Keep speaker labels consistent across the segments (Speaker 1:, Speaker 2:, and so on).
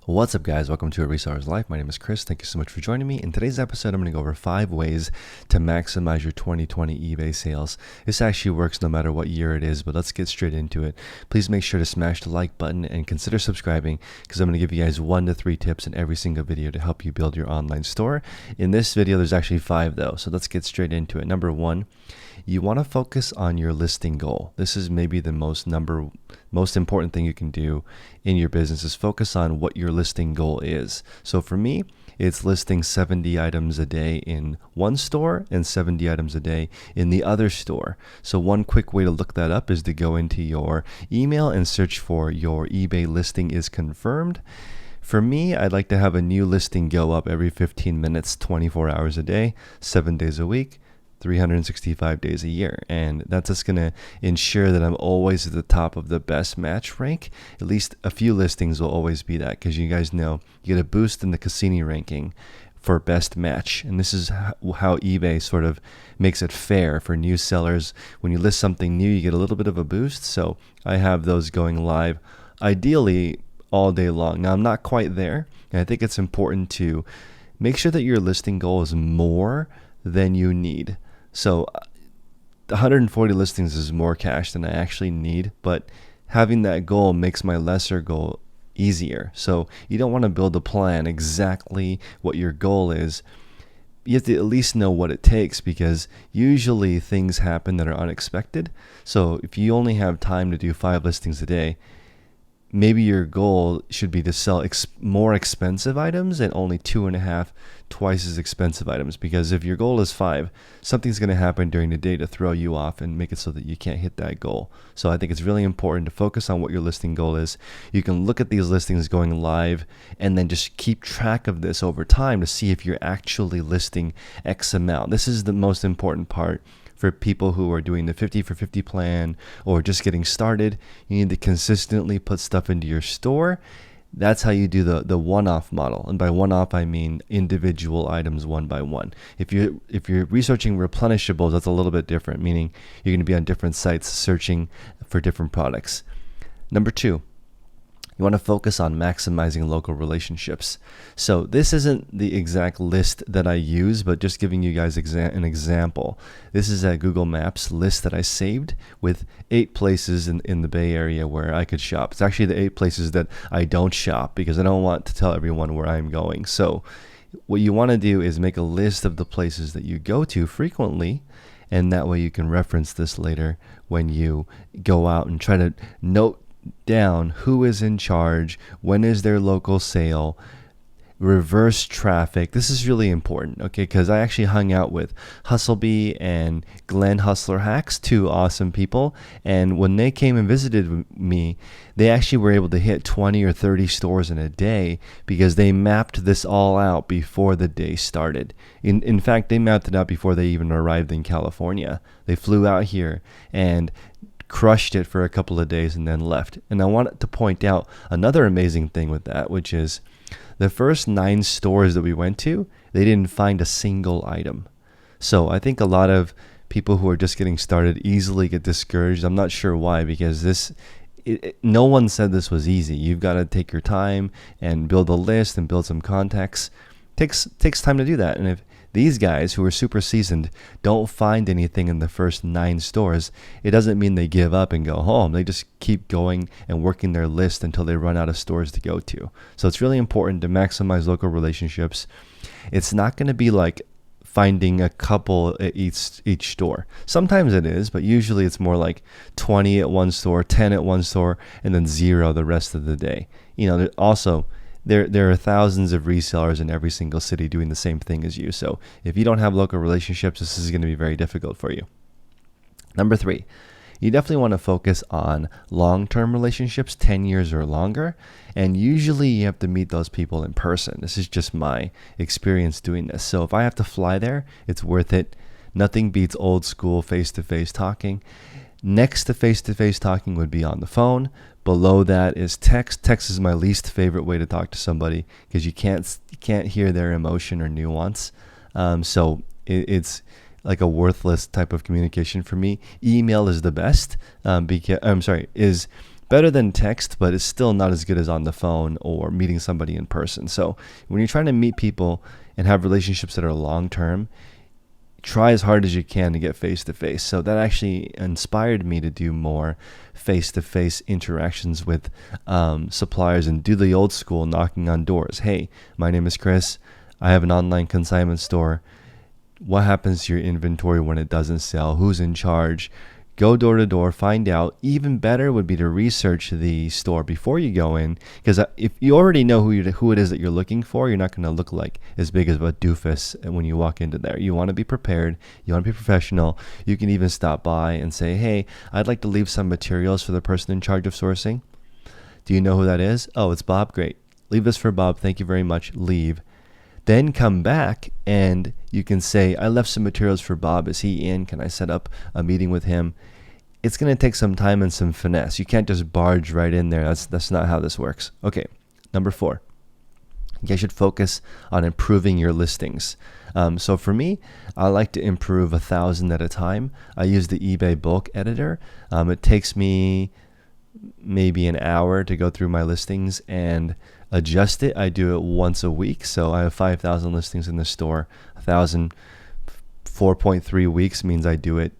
Speaker 1: What's up, guys? Welcome to A Reseller's Life. My name is Chris. Thank you so much for joining me. In today's episode, I'm going to go over 5 ways to maximize your 2020 eBay sales. This actually works no matter what year it is, but let's get straight into it. Please make sure to smash the like button and consider subscribing, because I'm going to give you guys 1 to 3 tips in every single video to help you build your online store. In this video, there's actually 5 though, so let's get straight into it. Number 1, you want to focus on your listing goal. This is maybe the most important thing you can do in your business, is focus on what your listing goal is. So for me, it's listing 70 items a day in one store and 70 items a day in the other store. So one quick way to look that up is to go into your email and search for your eBay listing is confirmed. For me, I'd like to have a new listing go up every 15 minutes, 24 hours a day, 7 days a week, 365 days a year. And that's just going to ensure that I'm always at the top of the best match rank. At least a few listings will always be that, because you guys know you get a boost in the Cassini ranking for best match. And this is how eBay sort of makes it fair for new sellers. When you list something new, you get a little bit of a boost. So I have those going live ideally all day long. Now, I'm not quite there, and I think it's important to make sure that your listing goal is more than you need. So 140 listings is more cash than I actually need, but having that goal makes my lesser goal easier. So you don't want to build a plan exactly what your goal is. You have to at least know what it takes, because usually things happen that are unexpected. So if you only have time to do 5 listings a day, maybe your goal should be to sell more expensive items and only 2.5 twice as expensive items. Because if your goal is 5, something's going to happen during the day to throw you off and make it so that you can't hit that goal. So I think it's really important to focus on what your listing goal is. You can look at these listings going live and then just keep track of this over time to see if you're actually listing X amount. This is the most important part for people who are doing the 50 for 50 plan or just getting started. You need to consistently put stuff into your store. That's how you do the one-off model. And by one-off, I mean individual items one by one. If you're researching replenishables, that's a little bit different, meaning you're going to be on different sites searching for different products. Number 2, you want to focus on maximizing local relationships. So this isn't the exact list that I use, but just giving you guys an example. This is a Google Maps list that I saved with 8 places in the Bay Area where I could shop. It's actually the 8 places that I don't shop, because I don't want to tell everyone where I'm going. So what you want to do is make a list of the places that you go to frequently, and that way you can reference this later when you go out and try to note down who is in charge, when is their local sale, reverse traffic. This is really important, okay, because I actually hung out with Hustlebee and Glenn Hustler Hacks, 2 awesome people, and when they came and visited me, they actually were able to hit 20 or 30 stores in a day, because they mapped this all out before the day started. In fact, they mapped it out before they even arrived in California. They flew out here and crushed it for a couple of days and then left. And I wanted to point out another amazing thing with that, which is the first 9 stores that we went to, they didn't find a single item. So I think a lot of people who are just getting started easily get discouraged. I'm not sure why, because no one said this was easy. You've got to take your time and build a list and build some contacts. Takes time to do that. And if these guys who are super seasoned don't find anything in the first 9 stores, it doesn't mean they give up and go home. They just keep going and working their list until they run out of stores to go to. So it's really important to maximize local relationships. It's not going to be like finding a couple at each store. Sometimes it is, but usually it's more like 20 at one store, 10 at one store, and then 0 the rest of the day. There are thousands of resellers in every single city doing the same thing as you. So if you don't have local relationships, this is going to be very difficult for you. Number 3, you definitely want to focus on long-term relationships, 10 years or longer. And usually you have to meet those people in person. This is just my experience doing this. So if I have to fly there, it's worth it. Nothing beats old school face-to-face talking. Next to face-to-face talking would be on the phone. Below that is text. Text is my least favorite way to talk to somebody, because you can't hear their emotion or nuance. So it's like a worthless type of communication for me. Email is the best. better than text, but it's still not as good as on the phone or meeting somebody in person. So when you're trying to meet people and have relationships that are long term, try as hard as you can to get face to face. So that actually inspired me to do more face to face interactions with suppliers and do the old school knocking on doors. Hey, my name is Chris. I have an online consignment store. What happens to your inventory when it doesn't sell? Who's in charge? Go door to door, find out. Even better would be to research the store before you go in, because if you already know who it is that you're looking for, you're not going to look like as big as a doofus when you walk into there. You want to be prepared. You want to be professional. You can even stop by and say, hey, I'd like to leave some materials for the person in charge of sourcing. Do you know who that is? Oh, it's Bob. Great. Leave this for Bob. Thank you very much. Leave. Then come back and you can say, I left some materials for Bob. Is he in? Can I set up a meeting with him? It's going to take some time and some finesse. You can't just barge right in there. That's not how this works. Okay, number 4. You guys should focus on improving your listings. So for me, I like to improve 1,000 at a time. I use the eBay bulk editor. It takes me maybe an hour to go through my listings and adjust it. I do it once a week. So I have 5,000 listings in the store. 1,000, 4.3 weeks means I do it.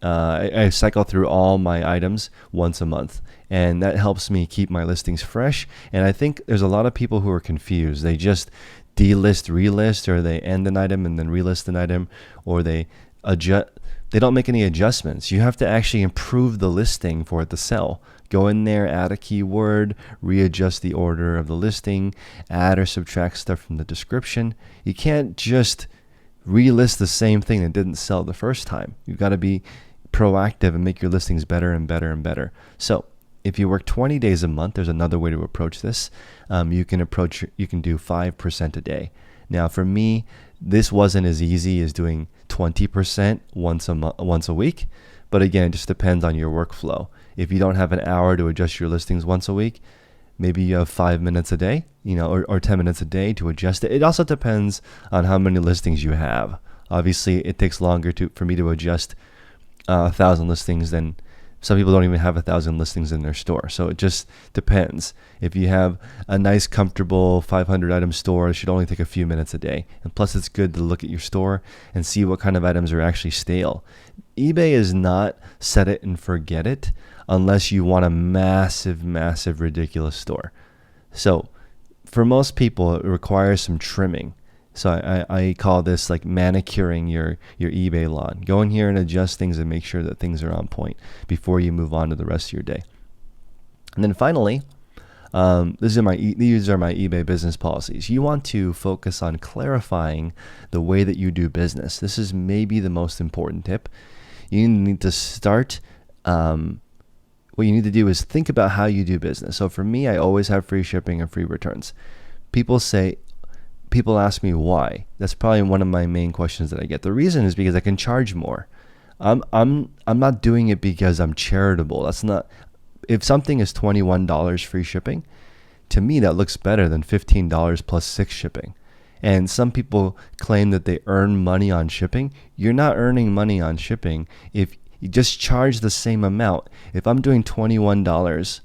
Speaker 1: I cycle through all my items once a month, and that helps me keep my listings fresh. And I think there's a lot of people who are confused. They just delist, relist, or they end an item and then relist an item, or they adjust. They don't make any adjustments. You have to actually improve the listing for it to sell. Go in there, add a keyword, readjust the order of the listing, add or subtract stuff from the description. You can't just relist the same thing that didn't sell the first time. You've got to be proactive and make your listings better and better and better. So if you work 20 days a month, there's another way to approach this. You can do 5% a day. Now for me, this wasn't as easy as doing 20% once a week. But again, it just depends on your workflow. If you don't have an hour to adjust your listings once a week, maybe you have 5 minutes a day, or 10 minutes a day to adjust it. It also depends on how many listings you have. Obviously, it takes longer for me to adjust 1,000 listings than some people don't even have 1,000 listings in their store. So it just depends. If you have a nice, comfortable 500 item store, it should only take a few minutes a day. And plus, it's good to look at your store and see what kind of items are actually stale. eBay is not set it and forget it unless you want a massive, massive, ridiculous store. So for most people, it requires some trimming. So I call this like manicuring your eBay lawn. Go in here and adjust things and make sure that things are on point before you move on to the rest of your day. And then finally, these are my eBay business policies. You want to focus on clarifying the way that you do business. This is maybe the most important tip. You need to start. What you need to do is think about how you do business. So for me, I always have free shipping and free returns. People ask me why. That's probably one of my main questions that I get. The reason is because I can charge more. I'm not doing it because I'm charitable. That's not. If something is $21 free shipping, to me that looks better than $15 plus 6 shipping. And some people claim that they earn money on shipping. You're not earning money on shipping if you just charge the same amount. If I'm doing $21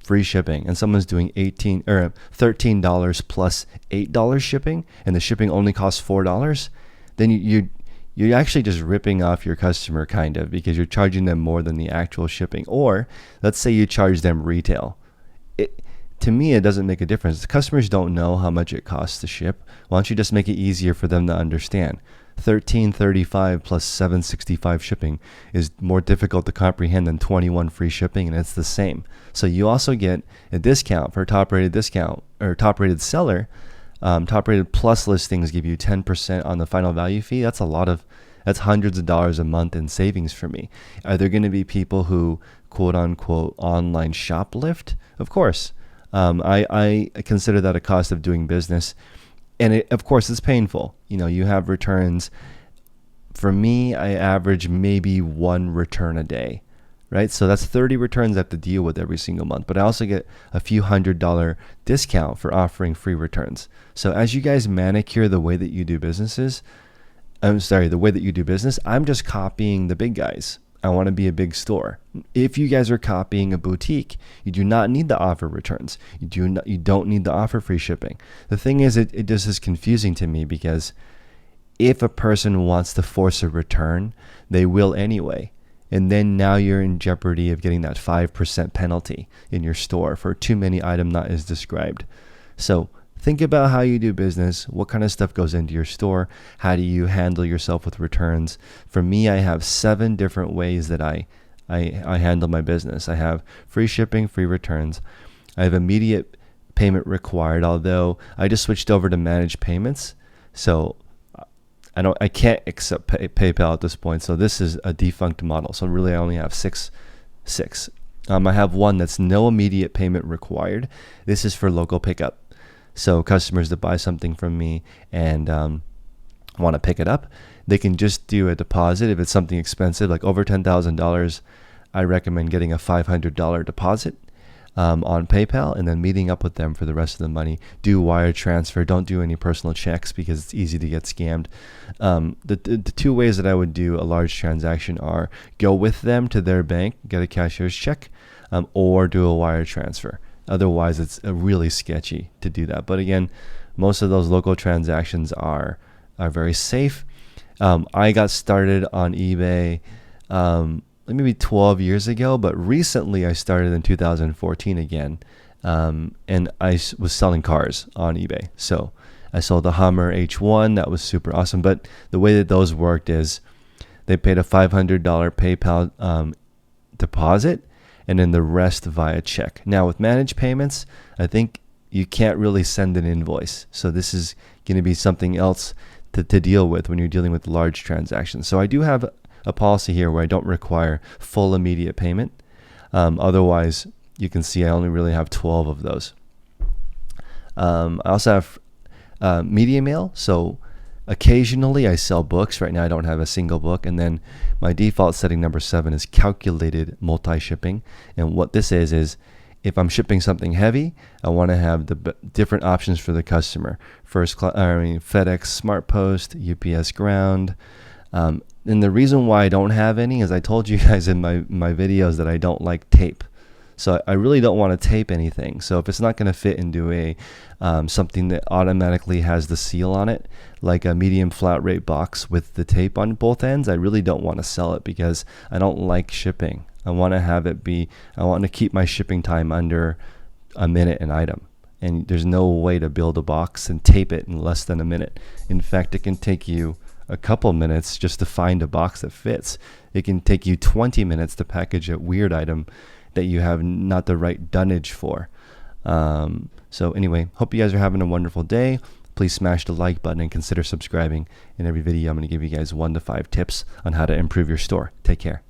Speaker 1: free shipping and someone's doing $13 plus $8 shipping, and the shipping only costs $4, then you're actually just ripping off your customer, kind of, because you're charging them more than the actual shipping. Or let's say you charge them retail. To me, it doesn't make a difference. The customers don't know how much it costs to ship. Why don't you just make it easier for them to understand? $13.35 plus $7.65 shipping is more difficult to comprehend than $21 free shipping, and it's the same. So you also get a discount for top-rated discount or top-rated seller. Top-rated plus listings give you 10% on the final value fee. That's that's hundreds of dollars a month in savings for me. Are there going to be people who quote-unquote online shoplift? Of course. I consider that a cost of doing business. And of course, it's painful. You have returns. For me, I average maybe 1 return a day, right? So that's 30 returns I have to deal with every single month. But I also get a few $100 discount for offering free returns. So as you guys manicure the way that you do business, I'm just copying the big guys. I want to be a big store. If you guys are copying a boutique, you do not need to offer returns. You don't need to offer free shipping. The thing is, it just is confusing to me because if a person wants to force a return, they will anyway. And then now you're in jeopardy of getting that 5% penalty in your store for too many item not as described. So think about how you do business, what kind of stuff goes into your store, how do you handle yourself with returns. For me, I have 7 different ways that I handle my business. I have free shipping, free returns. I have immediate payment required, although I just switched over to managed payments. So I can't accept PayPal at this point. So this is a defunct model. So really I only have six. I have one that's no immediate payment required. This is for local pickup. So customers that buy something from me and want to pick it up, they can just do a deposit. If it's something expensive, like over $10,000, I recommend getting a $500 deposit on PayPal and then meeting up with them for the rest of the money. Do wire transfer. Don't do any personal checks because it's easy to get scammed. The 2 ways that I would do a large transaction are go with them to their bank, get a cashier's check, or do a wire transfer. Otherwise, it's really sketchy to do that. But again, most of those local transactions are very safe. I got started on eBay maybe 12 years ago, but recently I started in 2014 again, and I was selling cars on eBay. So I sold a Hummer H1. That was super awesome. But the way that those worked is they paid a $500 PayPal deposit, and then the rest via check. Now with managed payments, I think you can't really send an invoice. So this is going to be something else to deal with when you're dealing with large transactions. So I do have a policy here where I don't require full immediate payment. Otherwise, you can see I only really have 12 of those. I also have media mail. So occasionally I sell books. Right now I don't have a single book. And then my default setting number 7 is calculated multi-shipping. And what this is if I'm shipping something heavy, I want to have the different options for the customer. FedEx SmartPost, UPS Ground. And the reason why I don't have any is I told you guys in my videos that I don't like tape. So I really don't want to tape anything. So if it's not going to fit into a something that automatically has the seal on it, like a medium flat rate box with the tape on both ends, I really don't want to sell it because I don't like shipping. I want to keep my shipping time under a minute an item. And there's no way to build a box and tape it in less than a minute. In fact, it can take you a couple minutes just to find a box that fits. It can take you 20 minutes to package a weird item that you have not the right dunnage for. So anyway, hope you guys are having a wonderful day. Please smash the like button and consider subscribing. In every video, I'm going to give you guys 1 to 5 tips on how to improve your store. Take care.